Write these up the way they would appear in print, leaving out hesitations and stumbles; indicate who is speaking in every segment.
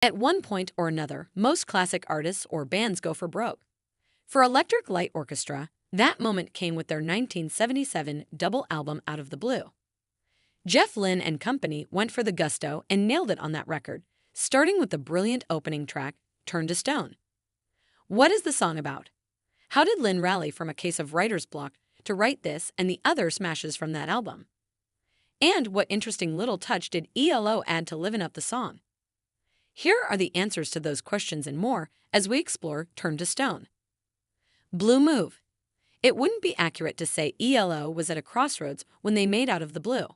Speaker 1: At one point or another, most classic artists or bands go for broke. For Electric Light Orchestra, that moment came with their 1977 double album Out of the Blue. Jeff Lynne and company went for the gusto and nailed it on that record, starting with the brilliant opening track, Turn to Stone. What is the song about? How did Lynne rally from a case of writer's block to write this and the other smashes from that album? And what interesting little touch did ELO add to liven up the song? Here are the answers to those questions and more as we explore Turn to Stone. Blue Move. It wouldn't be accurate to say ELO was at a crossroads when they made Out of the Blue.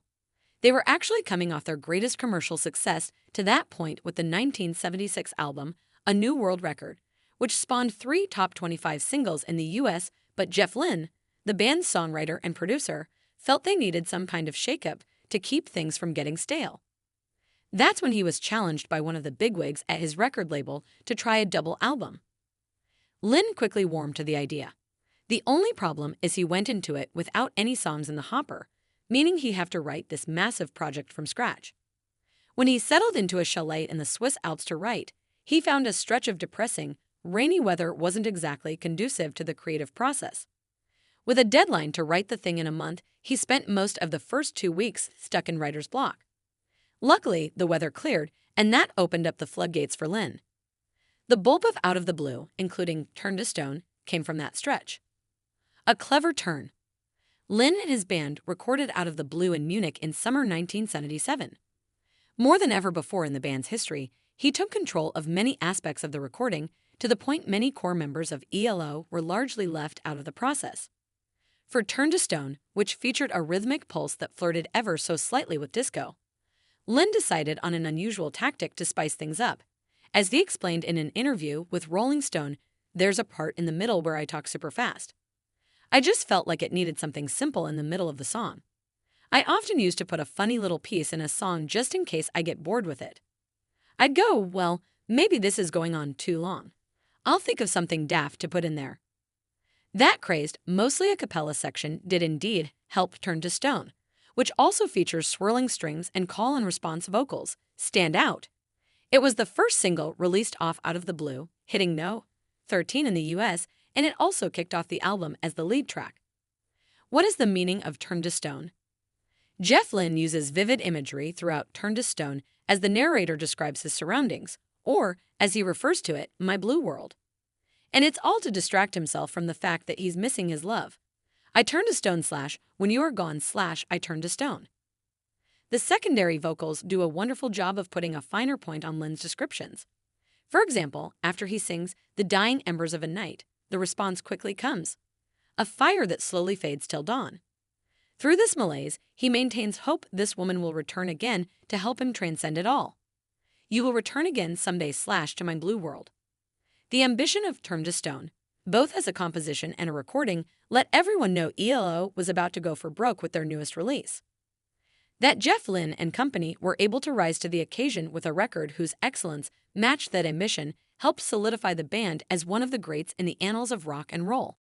Speaker 1: They were actually coming off their greatest commercial success to that point with the 1976 album, A New World Record, which spawned 3 top 25 singles in the US, but Jeff Lynne, the band's songwriter and producer, felt they needed some kind of shakeup to keep things from getting stale. That's when he was challenged by one of the bigwigs at his record label to try a double album. Lynne quickly warmed to the idea. The only problem is he went into it without any songs in the hopper, meaning he'd have to write this massive project from scratch. When he settled into a chalet in the Swiss Alps to write, he found a stretch of depressing, rainy weather wasn't exactly conducive to the creative process. With a deadline to write the thing in a month, he spent most of the first 2 weeks stuck in writer's block. Luckily, the weather cleared, and that opened up the floodgates for Lynne. The bulk of Out of the Blue, including Turn to Stone, came from that stretch. A clever turn. Lynne and his band recorded Out of the Blue in Munich in summer 1977. More than ever before in the band's history, he took control of many aspects of the recording to the point many core members of ELO were largely left out of the process. For Turn to Stone, which featured a rhythmic pulse that flirted ever so slightly with disco, Lynne decided on an unusual tactic to spice things up. As he explained in an interview with Rolling Stone, there's a part in the middle where I talk super fast. I just felt like it needed something simple in the middle of the song. I often used to put a funny little piece in a song just in case I get bored with it. I'd go, well, maybe this is going on too long. I'll think of something daft to put in there. That crazed, mostly a cappella section did indeed help Turn to Stone, which also features swirling strings and call-and-response vocals, stand out. It was the first single released off Out of the Blue, hitting No. 13 in the US, and it also kicked off the album as the lead track. What is the meaning of Turn to Stone? Jeff Lynne uses vivid imagery throughout Turn to Stone as the narrator describes his surroundings, or, as he refers to it, my blue world. And it's all to distract himself from the fact that he's missing his love. I turn to stone / when you are gone / I turn to stone. The secondary vocals do a wonderful job of putting a finer point on Lynne's descriptions. For example, after he sings The Dying Embers of a Night, the response quickly comes, a fire that slowly fades till dawn. Through this malaise, he maintains hope this woman will return again to help him transcend it all. You will return again someday / to my blue world. The ambition of Turn to Stone, both as a composition and a recording, let everyone know ELO was about to go for broke with their newest release. That Jeff Lynne and company were able to rise to the occasion with a record whose excellence matched that ambition helped solidify the band as one of the greats in the annals of rock and roll.